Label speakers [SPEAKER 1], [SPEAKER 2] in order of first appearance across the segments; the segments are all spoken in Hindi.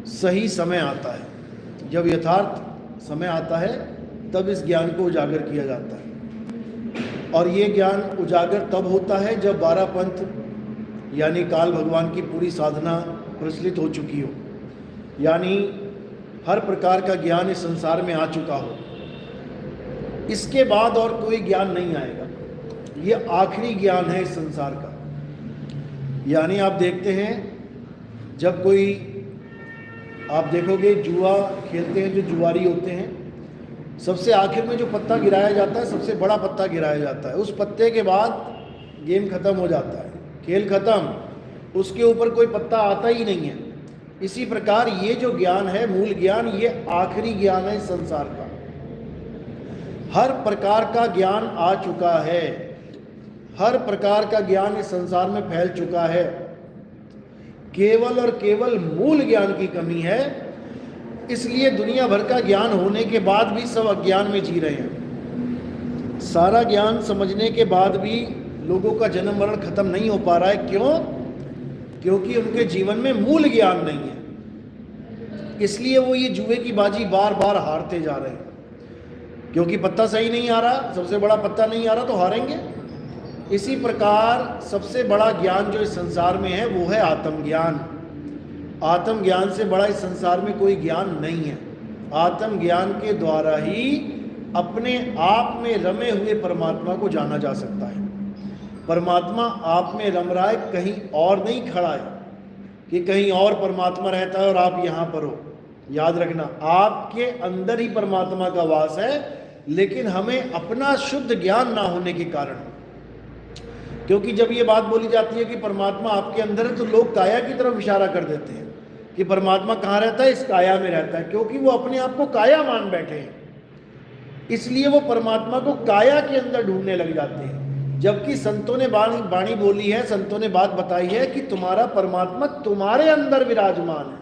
[SPEAKER 1] सही समय आता है, जब यथार्थ समय आता है तब इस ज्ञान को उजागर किया जाता है। और ये ज्ञान उजागर तब होता है जब 12 पंथ यानी काल भगवान की पूरी साधना प्रचलित हो चुकी हो, यानी हर प्रकार का ज्ञान इस संसार में आ चुका हो। इसके बाद और कोई ज्ञान नहीं आएगा, ये आखिरी ज्ञान है इस संसार का। यानी आप देखते हैं, जब कोई, आप देखोगे जुआ खेलते हैं, जो जुआरी होते हैं, सबसे आखिर में जो पत्ता गिराया जाता है, सबसे बड़ा पत्ता गिराया जाता है। उस पत्ते के बाद गेम खत्म हो जाता है, खेल खत्म, उसके ऊपर कोई पत्ता आता ही नहीं है। इसी प्रकार ये जो ज्ञान है, मूल ज्ञान, ये आखिरी ज्ञान है इस संसार का। हर प्रकार का ज्ञान आ चुका है, हर प्रकार का ज्ञान इस संसार में फैल चुका है। केवल और केवल मूल ज्ञान की कमी है, इसलिए दुनिया भर का ज्ञान होने के बाद भी सब अज्ञान में जी रहे हैं। सारा ज्ञान समझने के बाद भी लोगों का जन्म मरण खत्म नहीं हो पा रहा है। क्यों? क्योंकि उनके जीवन में मूल ज्ञान नहीं है। इसलिए वो ये जुए की बाजी बार बार हारते जा रहे हैं, क्योंकि पत्ता सही नहीं आ रहा, सबसे बड़ा पत्ता नहीं आ रहा तो हारेंगे। इसी प्रकार सबसे बड़ा ज्ञान जो इस संसार में है वो है आत्मज्ञान। आत्मज्ञान से बड़ा इस संसार में कोई ज्ञान नहीं है। आत्मज्ञान के द्वारा ही अपने आप में रमे हुए परमात्मा को जाना जा सकता है। परमात्मा आप में रम रहा है, कहीं और नहीं खड़ा है कि कहीं और परमात्मा रहता है और आप यहाँ पर हो। याद रखना, आपके अंदर ही परमात्मा का वास है, लेकिन हमें अपना शुद्ध ज्ञान ना होने के कारण, क्योंकि जब ये बात बोली जाती है कि परमात्मा आपके अंदर है, तो लोग काया की तरफ इशारा कर देते हैं कि परमात्मा कहाँ रहता है, इस काया में रहता है, क्योंकि वो अपने आप को काया मान बैठे हैं। इसलिए वो परमात्मा को काया के अंदर ढूंढने लग जाते हैं। जबकि संतों ने बाणी बोली है, संतों ने बात बताई है कि तुम्हारा परमात्मा तुम्हारे अंदर विराजमान है।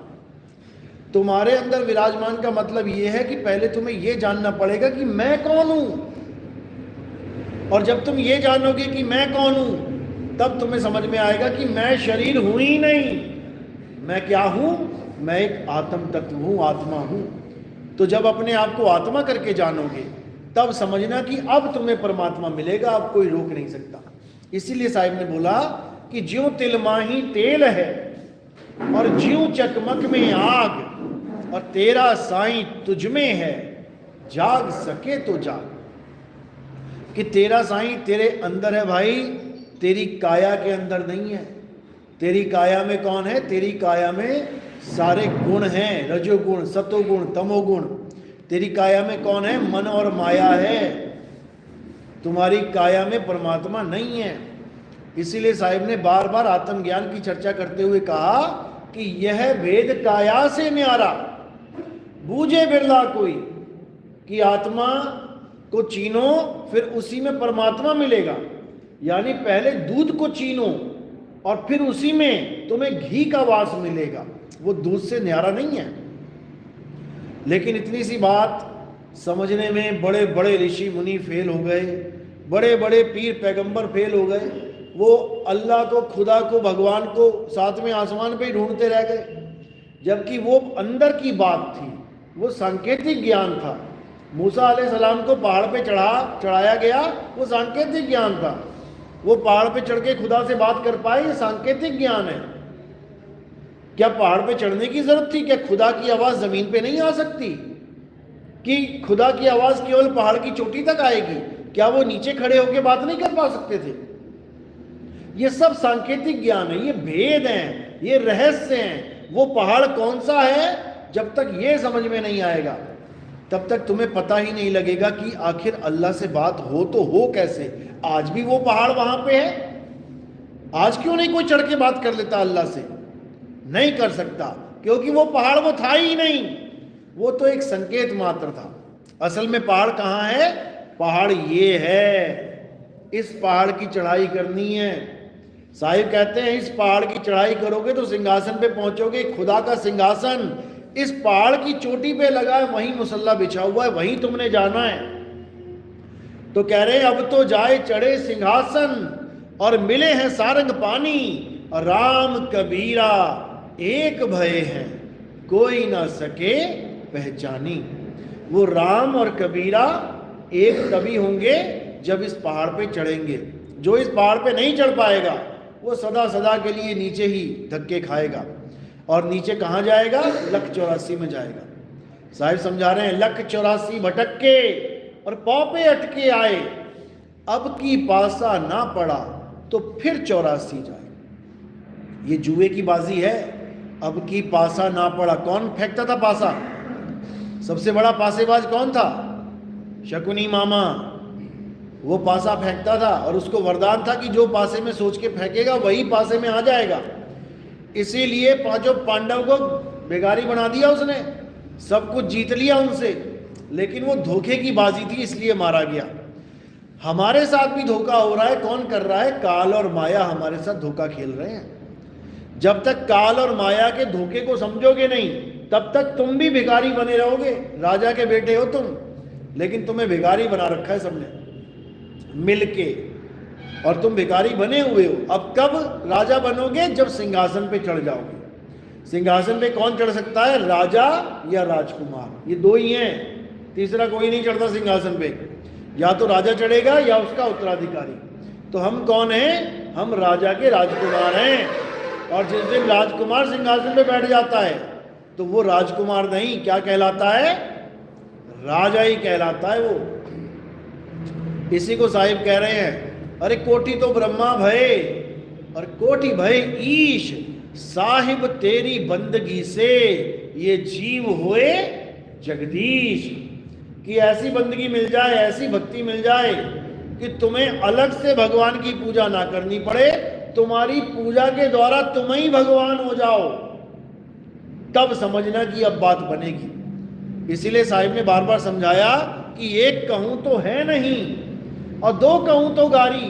[SPEAKER 1] तुम्हारे अंदर विराजमान का मतलब ये है कि पहले तुम्हें ये जानना पड़ेगा कि मैं कौन हूं, और जब तुम ये जानोगे कि मैं कौन हूं, तब तुम्हें समझ में आएगा कि मैं शरीर हूं ही नहीं। मैं क्या हूं? मैं एक आत्म तत्व हूं, आत्मा हूं। तो जब अपने आप को आत्मा करके जानोगे, तब समझना कि अब तुम्हें परमात्मा मिलेगा, अब कोई रोक नहीं सकता। इसीलिए साहिब ने बोला कि ज्यों तिल माही तेल है और ज्यों चकमक में आग, और तेरा साईं तुझ में है, जाग सके तो जाग। कि तेरा साईं तेरे अंदर है भाई, तेरी काया के अंदर नहीं है। तेरी काया में कौन है? तेरी काया में सारे गुण हैं, रजोगुण, सतोगुण, तमोगुण। तेरी काया में कौन है? मन और माया है। तुम्हारी काया में परमात्मा नहीं है। इसीलिए साहिब ने बार बार आत्मज्ञान की चर्चा करते हुए कहा कि यह भेद काया से न्यारा, बूझे बिरला कोई, कि आत्मा को चीनो फिर उसी में परमात्मा मिलेगा। यानी पहले दूध को चीनो और फिर उसी में तुम्हें घी का वास मिलेगा। वो दूध से न्यारा नहीं है। लेकिन इतनी सी बात समझने में बड़े बड़े ऋषि मुनि फेल हो गए, बड़े बड़े पीर पैगंबर फेल हो गए। वो अल्लाह को, खुदा को, भगवान को सातवें आसमान पे ही ढूंढते रह गए, जबकि वो अंदर की बात थी, वो सांकेतिक ज्ञान था। मूसा अलैहिस्सलाम को पहाड़ पे चढ़ाया गया, वो सांकेतिक ज्ञान था। वो पहाड़ पे चढ़ के खुदा से बात कर पाए, ये सांकेतिक ज्ञान है। क्या पहाड़ पे चढ़ने की जरूरत थी? क्या खुदा की आवाज जमीन पे नहीं आ सकती? कि खुदा की आवाज केवल पहाड़ की चोटी तक आएगी? क्या वो नीचे खड़े होकर बात नहीं कर पा सकते थे? ये सब सांकेतिक ज्ञान है, ये भेद हैं, ये रहस्य हैं। वो पहाड़ कौन सा है, जब तक ये समझ में नहीं आएगा तब तक तुम्हें पता ही नहीं लगेगा कि आखिर अल्लाह से बात हो तो हो कैसे। आज भी वो पहाड़ वहां पे है। आज क्यों नहीं कोई चढ़ के बात कर लेता अल्लाह से? नहीं कर सकता, क्योंकि वो पहाड़ वो था ही नहीं। वो तो एक संकेत मात्र था। असल में पहाड़ कहाँ है? पहाड़ ये है। इस पहाड़ की चढ़ाई करनी है। साहिब कहते हैं इस पहाड़ की चढ़ाई करोगे तो सिंहासन पे पहुंचोगे। खुदा का सिंहासन इस पहाड़ की चोटी पे लगा है, वहीं मुसल्ला बिछा हुआ है, वहीं तुमने जाना है। तो कह रहे हैं अब तो जाए चढ़े सिंहासन और मिले हैं सारंग पानी, राम कबीरा एक भय हैं। कोई ना सके पहचानी। वो राम और कबीरा एक तभी होंगे जब इस पहाड़ पे चढ़ेंगे। जो इस पहाड़ पे नहीं चढ़ पाएगा वो सदा सदा के लिए नीचे ही धक्के खाएगा। और नीचे कहाँ जाएगा? लख 84 में जाएगा। साहिब समझा रहे हैं, लख 84 भटक के और पाँव पे अटके आए, अब की पासा ना पड़ा तो फिर 84 जाए। ये जुए की बाजी है। अब की पासा ना पड़ा। कौन फेंकता था पासा? सबसे बड़ा पासेबाज कौन था? शकुनी मामा। वो पासा फेंकता था और उसको वरदान था कि जो पासे में सोच के फेंकेगा वही पासे में आ जाएगा। इसीलिए पांचों पांडव को बेगारी बना दिया उसने, सब कुछ जीत लिया उनसे, लेकिन वो धोखे की बाजी थी इसलिए मारा गया। हमारे साथ भी धोखा हो रहा है। कौन कर रहा है? काल और माया हमारे साथ धोखा खेल रहे हैं। जब तक काल और माया के धोखे को समझोगे नहीं तब तक तुम भी भिखारी बने रहोगे। राजा के बेटे हो तुम, लेकिन तुम्हें भिखारी बना रखा है सबने मिलके, और तुम भिखारी बने हुए हो। अब कब राजा बनोगे? जब सिंहासन पे चढ़ जाओगे। सिंहासन पे कौन चढ़ सकता है? राजा या राजकुमार। ये दो ही हैं, तीसरा कोई नहीं चढ़ता सिंहासन पे। या तो राजा चढ़ेगा या उसका उत्तराधिकारी। तो हम कौन हैं? हम राजा के राजकुमार हैं। और जिस दिन राजकुमार सिंहासन पे बैठ जाता है तो वो राजकुमार नहीं, क्या कहलाता है? राजा ही कहलाता है वो। इसी को साहिब कह रहे हैं, अरे कोटि तो ब्रह्मा भय और कोटि भय ईश, साहिब तेरी बंदगी से ये जीव हुए जगदीश। कि ऐसी बंदगी मिल जाए, ऐसी भक्ति मिल जाए कि तुम्हें अलग से भगवान की पूजा ना करनी पड़े, तुम्हारी पूजा के द्वारा तुम ही भगवान हो जाओ, तब समझना कि अब बात बनेगी। इसीलिए साहिब ने बार बार समझाया कि एक कहूं तो है नहीं और दो कहूं तो गारी,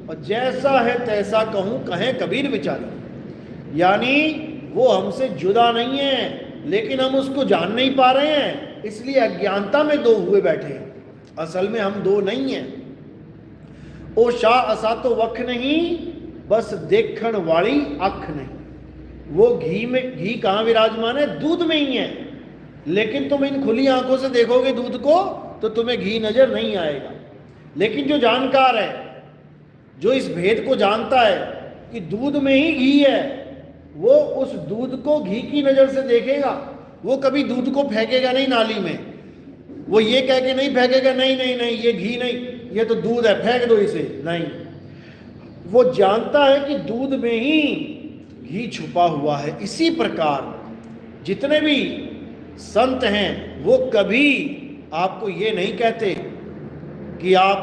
[SPEAKER 1] और जैसा है तैसा कहूं कहें कबीर विचारी। यानी वो हमसे जुदा नहीं है, लेकिन हम उसको जान नहीं पा रहे हैं, इसलिए अज्ञानता में दो हुए बैठे हैं। असल में हम दो नहीं हैं। ओ शाह असा तो वख नहीं, बस देखण वाली अख नहीं। वो घी में, घी कहाँ विराजमान है? दूध में ही है। लेकिन तुम इन खुली आंखों से देखोगे दूध को तो तुम्हें घी नजर नहीं आएगा। लेकिन जो जानकार है, जो इस भेद को जानता है कि दूध में ही घी है, वो उस दूध को घी की नजर से देखेगा। वो कभी दूध को फेंकेगा नहीं नाली में। वो ये कह के नहीं फेंकेगा, नहीं नहीं नहीं ये घी नहीं, ये तो दूध है, फेंक दो इसे। नहीं, वो जानता है कि दूध में ही घी छुपा हुआ है। इसी प्रकार जितने भी संत हैं वो कभी आपको ये नहीं कहते कि आप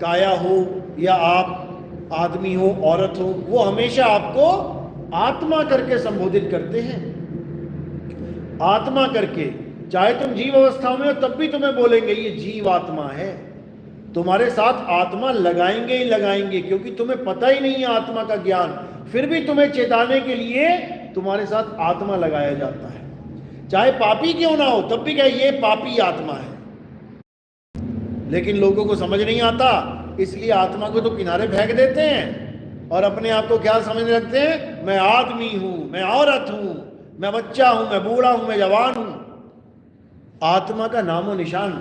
[SPEAKER 1] काया हो या आप आदमी हो, औरत हो। वो हमेशा आपको आत्मा करके संबोधित करते हैं। आत्मा करके, चाहे तुम जीव अवस्था में हो तब भी तुम्हें बोलेंगे ये जीव आत्मा है। तुम्हारे साथ आत्मा लगाएंगे ही लगाएंगे, क्योंकि तुम्हें पता ही नहीं है आत्मा का ज्ञान, फिर भी तुम्हें चेताने के लिए तुम्हारे साथ आत्मा लगाया जाता है। चाहे पापी क्यों ना हो तब भी कहे ये पापी आत्मा है। लेकिन लोगों को समझ नहीं आता, इसलिए आत्मा को तो किनारे फेंक देते हैं और अपने आप को क्या समझने लगते हैं? मैं आदमी हूं, मैं औरत हूं, मैं बच्चा हूं, मैं बूढ़ा हूं, मैं जवान हूं। आत्मा का नामो निशान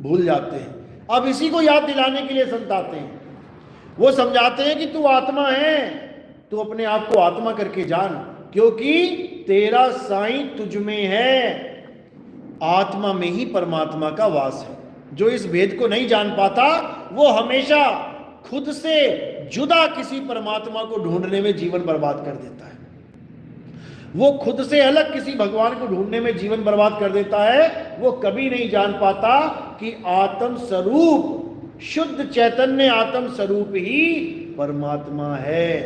[SPEAKER 1] भूल जाते हैं। अब इसी को याद दिलाने के लिए संत आते हैं। वो समझाते हैं कि तू आत्मा है, तू अपने आप को आत्मा करके जान, क्योंकि तेरा साईं तुझ में है। आत्मा में ही परमात्मा का वास है। जो इस भेद को नहीं जान पाता वो हमेशा खुद से जुदा किसी परमात्मा को ढूंढने में जीवन बर्बाद कर देता है। वो खुद से अलग किसी भगवान को ढूंढने में जीवन बर्बाद कर देता है। वो कभी नहीं जान पाता कि आत्म स्वरूप, शुद्ध चैतन्य आत्म स्वरूप ही परमात्मा है।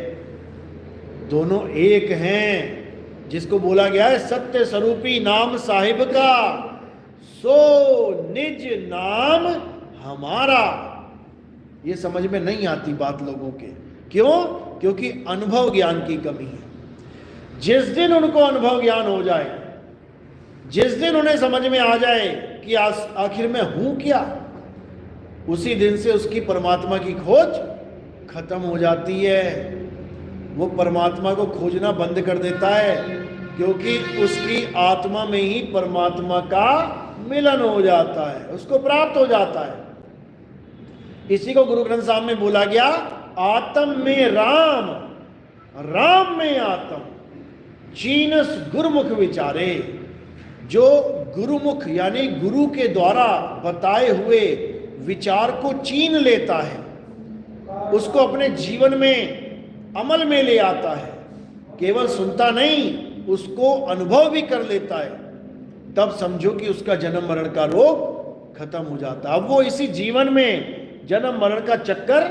[SPEAKER 1] दोनों एक हैं। जिसको बोला गया है सत्य स्वरूपी नाम साहिब का, सो निज नाम हमारा। ये समझ में नहीं आती बात लोगों के। क्यों? क्योंकि अनुभव ज्ञान की कमी है। जिस दिन उनको अनुभव ज्ञान हो जाए, जिस दिन उन्हें समझ में आ जाए कि आखिर में हूं क्या, उसी दिन से उसकी परमात्मा की खोज खत्म हो जाती है। वो परमात्मा को खोजना बंद कर देता है, क्योंकि उसकी आत्मा में ही परमात्मा का मिलन हो जाता है, उसको प्राप्त हो जाता है। इसी को गुरु ग्रंथ साहब में बोला गया, आत्म में राम, राम में आत्म, चीनस गुरुमुख विचारे। जो गुरुमुख यानी गुरु के द्वारा बताए हुए विचार को चीन लेता है, उसको अपने जीवन में अमल में ले आता है, केवल सुनता नहीं उसको अनुभव भी कर लेता है, तब समझो कि उसका जन्म मरण का रोग खत्म हो जाता है। अब वो इसी जीवन में जन्म मरण का चक्कर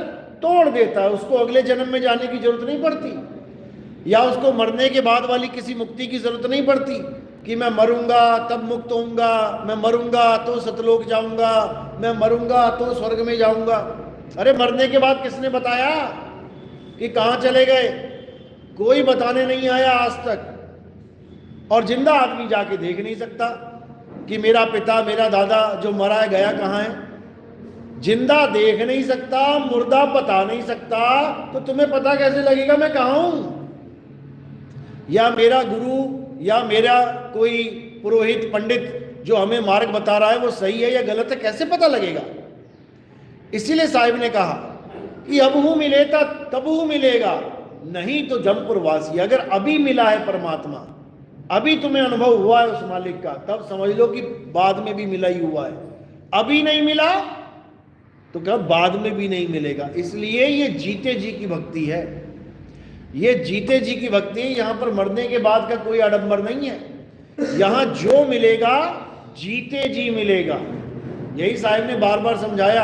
[SPEAKER 1] तोड़ देता है, उसको अगले जन्म में जाने की जरूरत नहीं पड़ती, या उसको मरने के बाद वाली किसी मुक्ति की जरूरत नहीं पड़ती कि मैं मरूंगा तब मुक्त होऊंगा, मैं मरूंगा तो सतलोक जाऊंगा, मैं मरूंगा तो स्वर्ग में जाऊंगा। अरे मरने के बाद किसने बताया कि कहां चले गए? कोई बताने नहीं आया आज तक। और जिंदा आदमी जाके देख नहीं सकता कि मेरा पिता मेरा दादा जो मरा है गया कहां है। जिंदा देख नहीं सकता, मुर्दा बता नहीं सकता, तो तुम्हें पता कैसे लगेगा मैं कहां हूं? या मेरा गुरु या मेरा कोई पुरोहित पंडित जो हमें मार्ग बता रहा है वो सही है या गलत है, कैसे पता लगेगा? इसीलिए साहिब ने कहा कि अब हूं मिले तब हूं मिलेगा, नहीं तो जमपुर वासी। अगर अभी मिला है परमात्मा, अभी तुम्हें अनुभव हुआ है उस मालिक का, तब समझ लो कि बाद में भी मिला ही हुआ है। अभी नहीं मिला तो कब बाद में भी नहीं मिलेगा। इसलिए ये जीते जी की भक्ति है, ये जीते जी की भक्ति। यहां पर मरने के बाद का कोई आडंबर नहीं है, यहां जो मिलेगा जीते जी मिलेगा। यही साहिब ने बार बार समझाया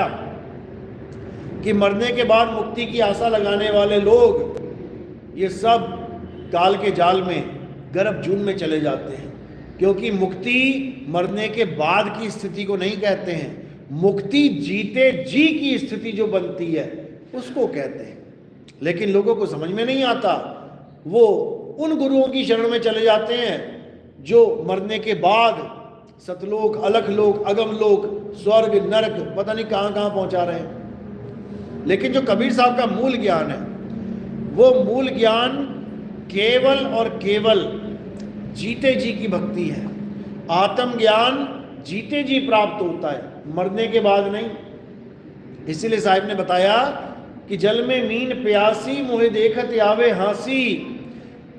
[SPEAKER 1] कि मरने के बाद मुक्ति की आशा लगाने वाले लोग ये सब काल के जाल में गर्भ जून में चले जाते हैं, क्योंकि मुक्ति मरने के बाद की स्थिति को नहीं कहते हैं, मुक्ति जीते जी की स्थिति जो बनती है उसको कहते हैं। लेकिन लोगों को समझ में नहीं आता, वो उन गुरुओं की शरण में चले जाते हैं जो मरने के बाद सतलोक, अलख लोक, अगम लोक, स्वर्ग, नरक पता नहीं कहां कहां पहुंचा रहे हैं। लेकिन जो कबीर साहब का मूल ज्ञान है, वो मूल ज्ञान केवल और केवल जीते जी की भक्ति है। आत्म ज्ञान जीते जी प्राप्त होता है, मरने के बाद नहीं। इसीलिए साहिब ने बताया कि जल में मीन प्यासी, मुहे देखत आवे हांसी,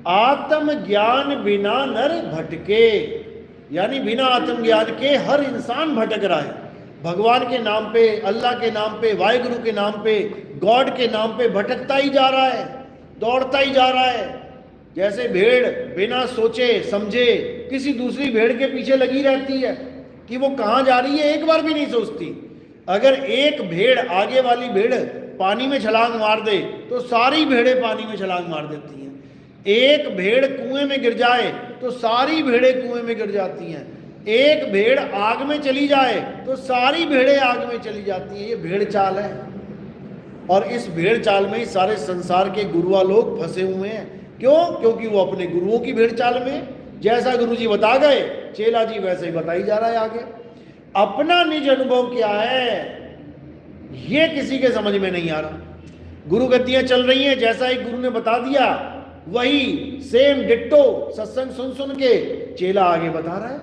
[SPEAKER 1] आत्म ज्ञान बिना नर भटके। यानी बिना आत्म ज्ञान के हर इंसान भटक रहा है, भगवान के नाम पे, अल्लाह के नाम पे, वाहिगुरु के नाम पे, गॉड के नाम पे भटकता ही जा रहा है, दौड़ता ही जा रहा है। जैसे भेड़ बिना सोचे समझे किसी दूसरी भेड़ के पीछे लगी रहती है कि वो कहाँ जा रही है, एक बार भी नहीं सोचती। अगर एक भेड़ आगे वाली भेड़ पानी में छलांग मार दे तो सारी भेड़ें पानी में छलांग मार देती हैं। एक भेड़ कुएं में गिर जाए तो सारी भेड़ें कुएं में गिर जाती हैं। एक भेड़ आग में चली जाए तो सारी भेड़ें आग में चली जाती हैं। ये भेड़ चाल है, और इस भेड़ चाल में ही सारे संसार के गुरुआ लोग फंसे हुए हैं। क्यों? क्योंकि वो अपने गुरुओं की भेड़ चाल में, जैसा गुरु जी बता गए चेला जी वैसे ही बताई जा रहा है आगे। अपना निज अनुभव क्या है ये किसी के समझ में नहीं आ रहा। गुरु गद्दियां चल रही हैं, जैसा एक गुरु ने बता दिया वही सेम डिट्टो सत्संग सुन सुन के चेला आगे बता रहा है।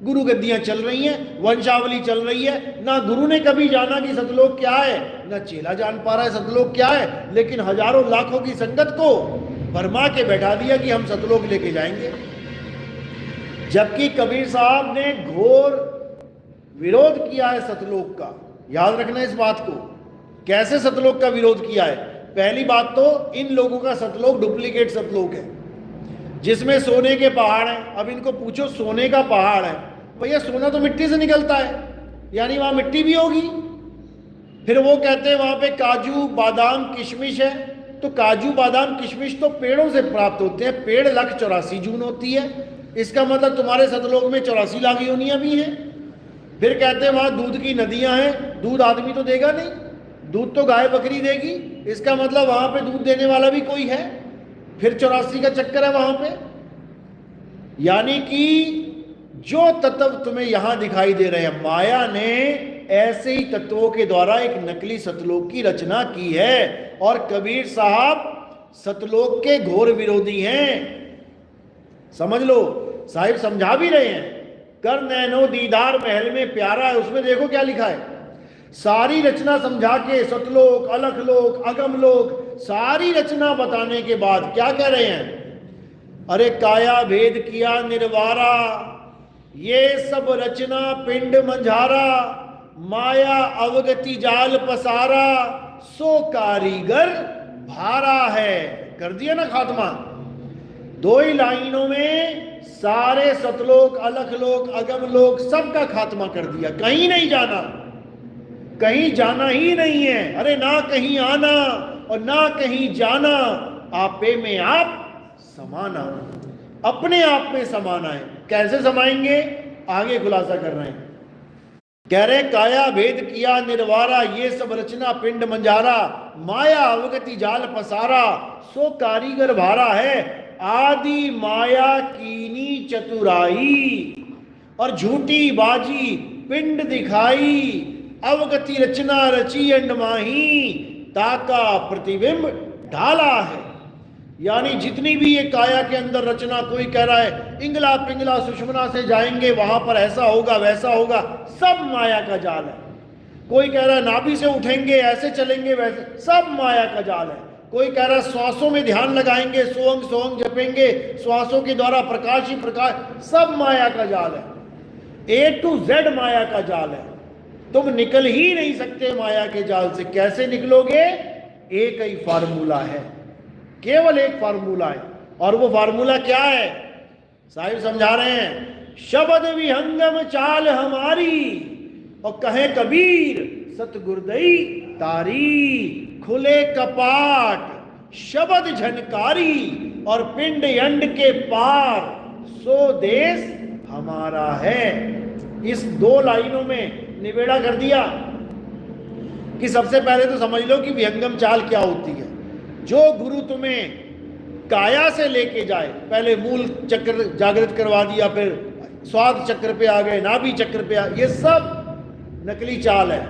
[SPEAKER 1] गुरु गद्दियां चल रही हैं, वंशावली चल रही है। ना गुरु ने कभी जाना कि सतलोक क्या है, ना चेला जान पा रहा है सतलोक क्या है, लेकिन हजारों लाखों की संगत को भरमा के बैठा दिया कि हम सतलोक लेके जाएंगे। जबकि कबीर साहब ने घोर विरोध किया है सतलोक का। याद रखना इस बात को। कैसे सतलोक का विरोध किया है? पहली बात तो इन लोगों का सतलोक डुप्लीकेट सतलोक है, जिसमें सोने के पहाड़ हैं। अब इनको पूछो सोने का पहाड़ है, भैया सोना तो मिट्टी से निकलता है, यानी वहां मिट्टी भी होगी। फिर वो कहते हैं वहां पे काजू बादाम किशमिश है, तो काजू बादाम किशमिश तो पेड़ों से प्राप्त होते हैं। पेड़ 1,84 जून होती है, इसका मतलब तुम्हारे सतलोक में 84 लाख योनियां भी हैं। फिर कहते हैं वहां दूध की नदियां हैं, दूध आदमी तो देगा नहीं, दूध तो गाय बकरी देगी, इसका मतलब वहां पे दूध देने वाला भी कोई है। फिर 84 का चक्कर है वहां पे। यानी कि जो तत्व तुम्हें यहां दिखाई दे रहे हैं, माया ने ऐसे ही तत्वों के द्वारा एक नकली सतलोक की रचना की है। और कबीर साहब सतलोक के घोर विरोधी हैं। समझ लो, साहिब समझा भी रहे हैं। कर नैनो दीदार महल में प्यारा है, उसमें देखो क्या लिखा है। सारी रचना समझा के, सतलोक, अलखलोक, अगमलोक, सारी रचना बताने के बाद क्या कह रहे हैं? अरे काया भेद किया निर्वारा, ये सब रचना पिंड मंझारा, माया अवगति जाल पसारा, सो कारीगर भारा है। कर दिया ना खात्मा। 2 ही लाइनों में सारे सतलोक, अलखलोक, अगमलोक सबका खात्मा कर दिया। कहीं नहीं जाना, कहीं जाना ही नहीं है। अरे ना कहीं आना और ना कहीं जाना, आपे में आप समाना, अपने आप में समाना है। कैसे समाएंगे? आगे खुलासा कर रहे हैं। कह रहे काया भेद किया निर्वारा, ये सब रचना पिंड मंजारा, माया अवगति जाल पसारा, सो कारीगर भारा है। आदि माया कीनी चतुराई, और झूठी बाजी पिंड दिखाई, अवगति रचना रची अंड माही, ताका प्रतिबिंब ढाला है। यानी जितनी भी ये काया के अंदर रचना, कोई कह रहा है इंगला पिंगला सुषमना से जाएंगे, वहां पर ऐसा होगा वैसा होगा, सब माया का जाल है। कोई कह रहा है नाभि से उठेंगे, ऐसे चलेंगे वैसे, सब माया का जाल है। कोई कह रहा है श्वासों में ध्यान लगाएंगे, सोहंग सोहंग जपेंगे, श्वासों के द्वारा प्रकाश ही प्रकाश, सब माया का जाल है। A to Z माया का जाल है। तुम निकल ही नहीं सकते माया के जाल से। कैसे निकलोगे? एक ही फार्मूला है, केवल एक फार्मूला है। और वो फार्मूला क्या है? साहिब समझा रहे हैं, शब्द विहंगम चाल हमारी, और कहे कबीर सतगुरदई तारी, खुले कपाट शब्द झनकारी, और पिंड यंड के पार, सो देश हमारा है। इस 2 लाइनों में निबेड़ा कर दिया कि सबसे पहले तो समझ लो कि विहंगम चाल क्या होती है। जो गुरु तुम्हें काया से लेके जाए, पहले मूल चक्र जागृत करवा दिया, फिर स्वाद चक्र पे आ गए, नाभि चक्र पे आ, ये सब नकली चाल है,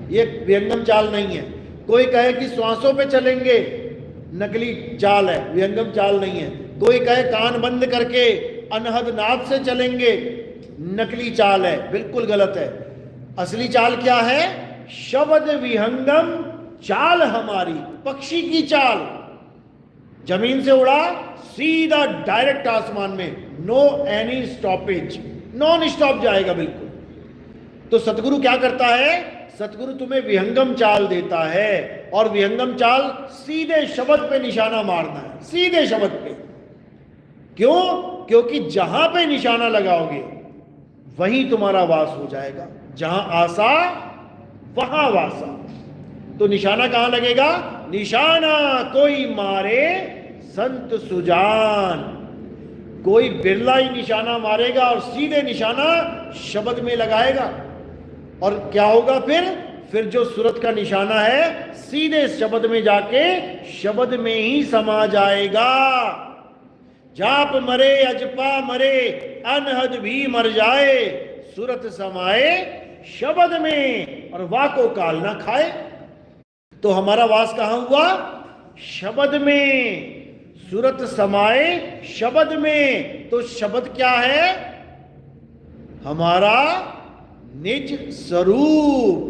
[SPEAKER 1] ये विहंगम चाल नहीं है। कोई कहे कि श्वासों पे चलेंगे, नकली चाल है, विहंगम चाल नहीं है। कोई कहे कान बंद करके अनहद नाद से चलेंगे, नकली चाल है, बिल्कुल गलत है। असली चाल क्या है? शब्द विहंगम चाल हमारी, पक्षी की चाल, जमीन से उड़ा सीधा डायरेक्ट आसमान में, no any stoppage, non stop जाएगा बिल्कुल। तो सतगुरु क्या करता है? सतगुरु तुम्हें विहंगम चाल देता है, और विहंगम चाल सीधे शब्द पे निशाना मारना है, सीधे शब्द पे। क्यों? क्योंकि जहां पे निशाना लगाओगे वहीं तुम्हारा वास हो जाएगा। जहां आशा वहां वासा। तो निशाना कहां लगेगा? निशाना कोई मारे संत सुजान। कोई बिरला ही निशाना मारेगा और सीधे निशाना शब्द में लगाएगा, और क्या होगा फिर जो सूरत का निशाना है सीधे शब्द में जाके शब्द में ही समा जाएगा। जाप मरे अजपा मरे, अनहद भी मर जाए, सूरत समाए शब्द में, और वाको काल ना खाए। तो हमारा वास कहां हुआ? शब्द में। सूरत समाए शब्द में। तो शब्द क्या है? हमारा निज स्वरूप।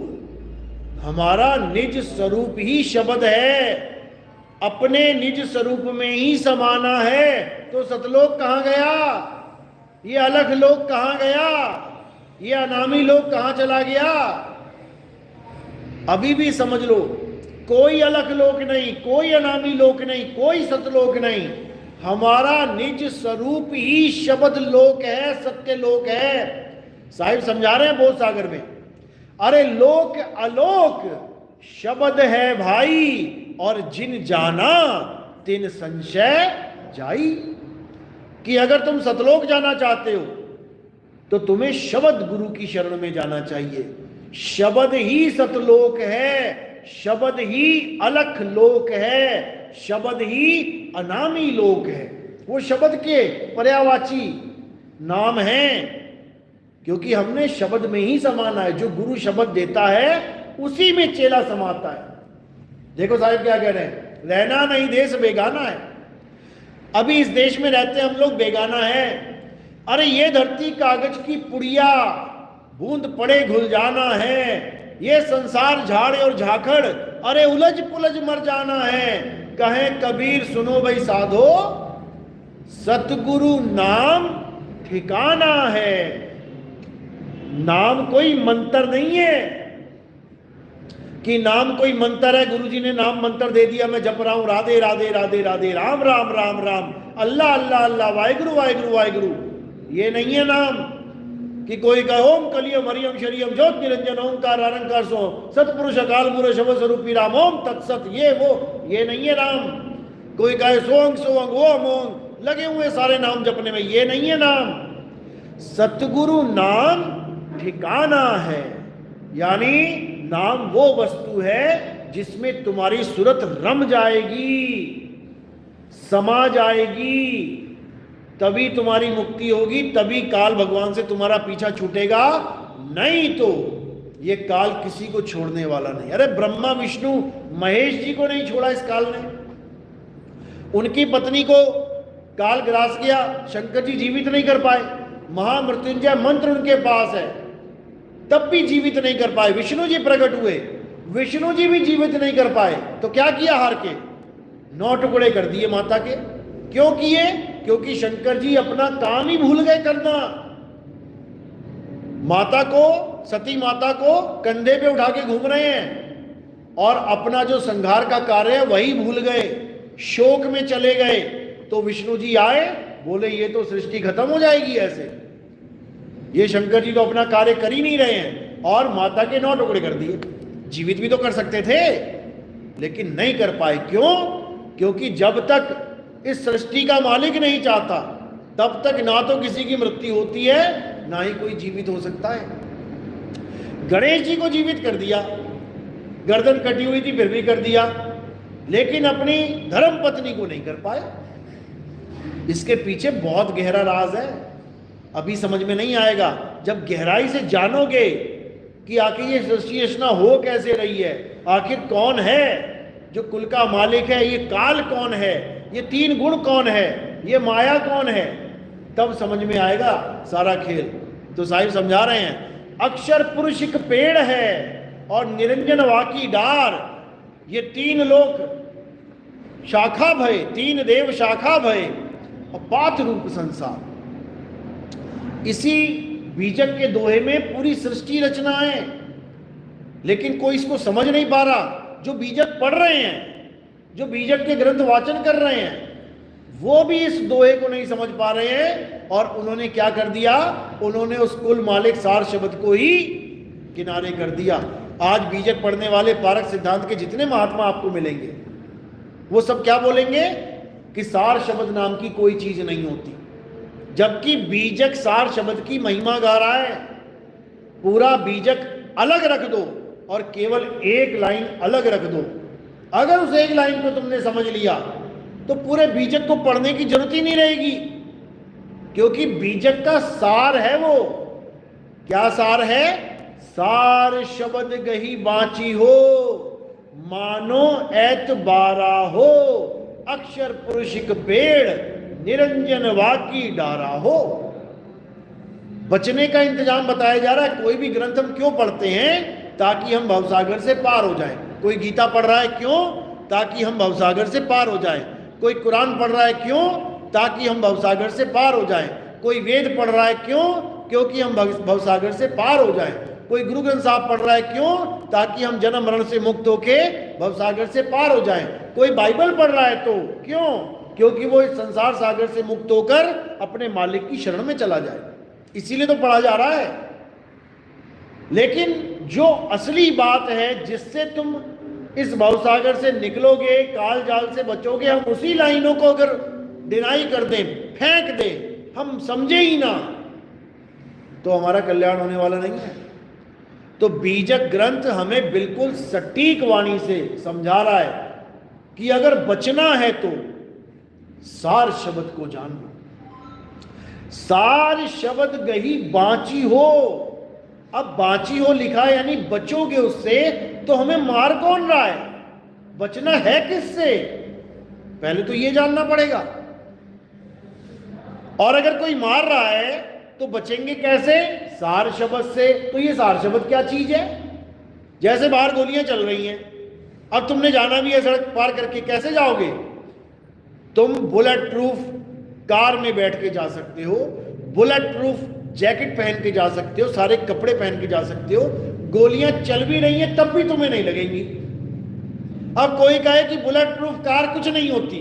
[SPEAKER 1] हमारा निज स्वरूप ही शब्द है, अपने निज स्वरूप में ही समाना है। तो सतलोक कहां गया? ये अलख लोक कहां गया? ये अनामी लोक कहां चला गया? अभी भी समझ लो, कोई अलख लोक नहीं, कोई अनामी लोक नहीं, कोई सतलोक नहीं। हमारा निज स्वरूप ही शब्द लोक है, सत्य लोक है। साहिब समझा रहे हैं बोध सागर में, अरे लोक अलोक शब्द है भाई, और जिन जाना तिन संशय जाई। कि अगर तुम सतलोक जाना चाहते हो तो तुम्हें शब्द गुरु की शरण में जाना चाहिए। शब्द ही सतलोक है, शब्द ही अलख लोक है, शब्द ही अनामी लोक है। वो शब्द के पर्यायवाची नाम हैं, क्योंकि हमने शब्द में ही समाना है। जो गुरु शब्द देता है उसी में चेला समाता है। देखो साहिब क्या कह रहे हैं, रहना नहीं देश बेगाना है। अभी इस देश में रहते हम लोग बेगाना है। अरे ये धरती कागज की पुड़िया, बूंद पड़े घुल जाना है। ये संसार झाड़ और झाखड़, अरे उलझ पुलझ मर जाना है। कहे कबीर सुनो भाई साधो, सतगुरु नाम ठिकाना है। नाम कोई मंत्र नहीं है कि नाम कोई मंत्र है, गुरुजी ने नाम मंत्र दे दिया, मैं जप रहा हूं राधे राधे राधे राधे, राम राम राम राम, अल्लाह अल्लाह अल्लाह, वाहिगुरु वाहिगुरु वाहिगुरु। ये नहीं है नाम कि कोई कहे ओम कलियम हरियम शरियम ज्योत निरंजन ओंकार आरंकार सो सतपुरुष अकाल मूर्त शब्द स्वरूपी राम ओम तत्सत, ये वो, ये नहीं है नाम। कोई कहे सोंग सोंग ओम ओम, लगे हुए सारे नाम जपने में, ये नहीं है नाम। सतगुरु नाम ठिकाना है, यानी नाम वो वस्तु है जिसमें तुम्हारी सूरत रम जाएगी, समा जाएगी, तभी तुम्हारी मुक्ति होगी, तभी काल भगवान से तुम्हारा पीछा छूटेगा। नहीं तो ये काल किसी को छोड़ने वाला नहीं। अरे ब्रह्मा विष्णु महेश जी को नहीं छोड़ा इस काल ने, उनकी पत्नी को काल ग्रास किया, शंकर जी जीवित नहीं कर पाए। महामृत्युंजय मंत्र उनके पास है, तब भी जीवित नहीं कर पाए। विष्णु जी प्रकट हुए, विष्णु जी भी जीवित नहीं कर पाए। तो क्या किया हार के? 9 टुकड़े कर दिए माता के। क्यों किए? क्योंकि शंकर जी अपना काम ही भूल गए करना। माता को, सती माता को कंधे पे उठा के घूम रहे हैं और अपना जो संहार का कार्य है वही भूल गए, शोक में चले गए। तो विष्णु जी आए, बोले ये तो सृष्टि खत्म हो जाएगी ऐसे, ये शंकर जी तो अपना कार्य कर ही नहीं रहे हैं, और माता के 9 टुकड़े कर दिए। जीवित भी तो कर सकते थे लेकिन नहीं कर पाए। क्यों? क्योंकि जब तक इस सृष्टि का मालिक नहीं चाहता तब तक ना तो किसी की मृत्यु होती है ना ही कोई जीवित हो सकता है। गणेश जी को जीवित कर दिया, गर्दन कटी हुई थी फिर भी कर दिया, लेकिन अपनी धर्म पत्नी को नहीं कर पाए। इसके पीछे बहुत गहरा राज है, अभी समझ में नहीं आएगा। जब गहराई से जानोगे कि आखिर ये सृष्टि रचना हो कैसे रही है, आखिर कौन है जो कुल का मालिक है, ये काल कौन है, ये 3 गुण कौन है, ये माया कौन है, तब समझ में आएगा सारा खेल। तो साहिब समझा रहे हैं, अक्षर पुरुष एक पेड़ है और निरंजन वाकी डार, ये 3 लोक शाखा भय, 3 देव शाखा भय और पात रूप संसार। इसी बीजक के दोहे में पूरी सृष्टि रचना है, लेकिन कोई इसको समझ नहीं पा रहा। जो बीजक पढ़ रहे हैं, जो बीजक के ग्रंथ वाचन कर रहे हैं, वो भी इस दोहे को नहीं समझ पा रहे हैं। और उन्होंने क्या कर दिया? उन्होंने उस कुल मालिक सार शब्द को ही किनारे कर दिया। आज बीजक पढ़ने वाले पारक सिद्धांत के जितने महात्मा आपको मिलेंगे, वो सब क्या बोलेंगे कि सार शब्द नाम की कोई चीज नहीं होती, जबकि बीजक सार शब्द की महिमा गा रहा है। पूरा बीजक अलग रख दो और केवल एक लाइन अलग रख दो, अगर उस एक लाइन को तुमने समझ लिया तो पूरे बीजक को पढ़ने की जरूरत ही नहीं रहेगी, क्योंकि बीजक का सार है वो। क्या सार है? सार शब्द गही बाची हो, मानो ऐतबारा हो, अक्षर पुरुषिक पेड़ निरंजन वाकी डारा हो। बचने का इंतजाम बताया जा रहा है। कोई भी ग्रंथ हम क्यों पढ़ते हैं? ताकि हम भवसागर से पार हो जाएं। कोई गीता पढ़ रहा है क्यों? ताकि हम भवसागर से पार हो जाएं। कोई कुरान पढ़ रहा है क्यों? ताकि हम भवसागर से पार हो जाएं। कोई वेद पढ़ रहा है क्यों? क्योंकि हम भवसागर से पार हो जाएं। कोई गुरु ग्रंथ साहब पढ़ रहा है क्यों? ताकि हम जन्म मरण से मुक्त होके भवसागर से पार हो जाएं। कोई बाइबल पढ़ रहा है तो क्यों? क्योंकि वो इस संसार सागर से मुक्त होकर अपने मालिक की शरण में चला जाए, इसीलिए तो पढ़ा जा रहा है। लेकिन जो असली बात है जिससे तुम इस भवसागर से निकलोगे, काल जाल से बचोगे, हम उसी लाइनों को अगर डिनाई कर दें, फेंक दें, हम समझे ही ना, तो हमारा कल्याण होने वाला नहीं है। तो बीजक ग्रंथ हमें बिल्कुल सटीक वाणी से समझा रहा है कि अगर बचना है तो सार शब्द को जान लो। सार शब्द गही बांची हो। अब बांची हो लिखा है यानी बचोगे उससे, तो हमें मार कौन रहा है? बचना है किससे? पहले तो ये जानना पड़ेगा। और अगर कोई मार रहा है तो बचेंगे कैसे? सार शब्द से। तो ये सार शब्द क्या चीज है? जैसे बाहर गोलियां चल रही हैं, अब तुमने जाना भी है सड़क पार करके, कैसे जाओगे? तुम बुलेट प्रूफ कार में बैठ के जा सकते हो, बुलेट प्रूफ जैकेट पहन के जा सकते हो, सारे कपड़े पहन के जा सकते हो, गोलियां चल भी रही हैं तब भी तुम्हें नहीं लगेंगी। अब कोई कहे कि बुलेट प्रूफ कार कुछ नहीं होती,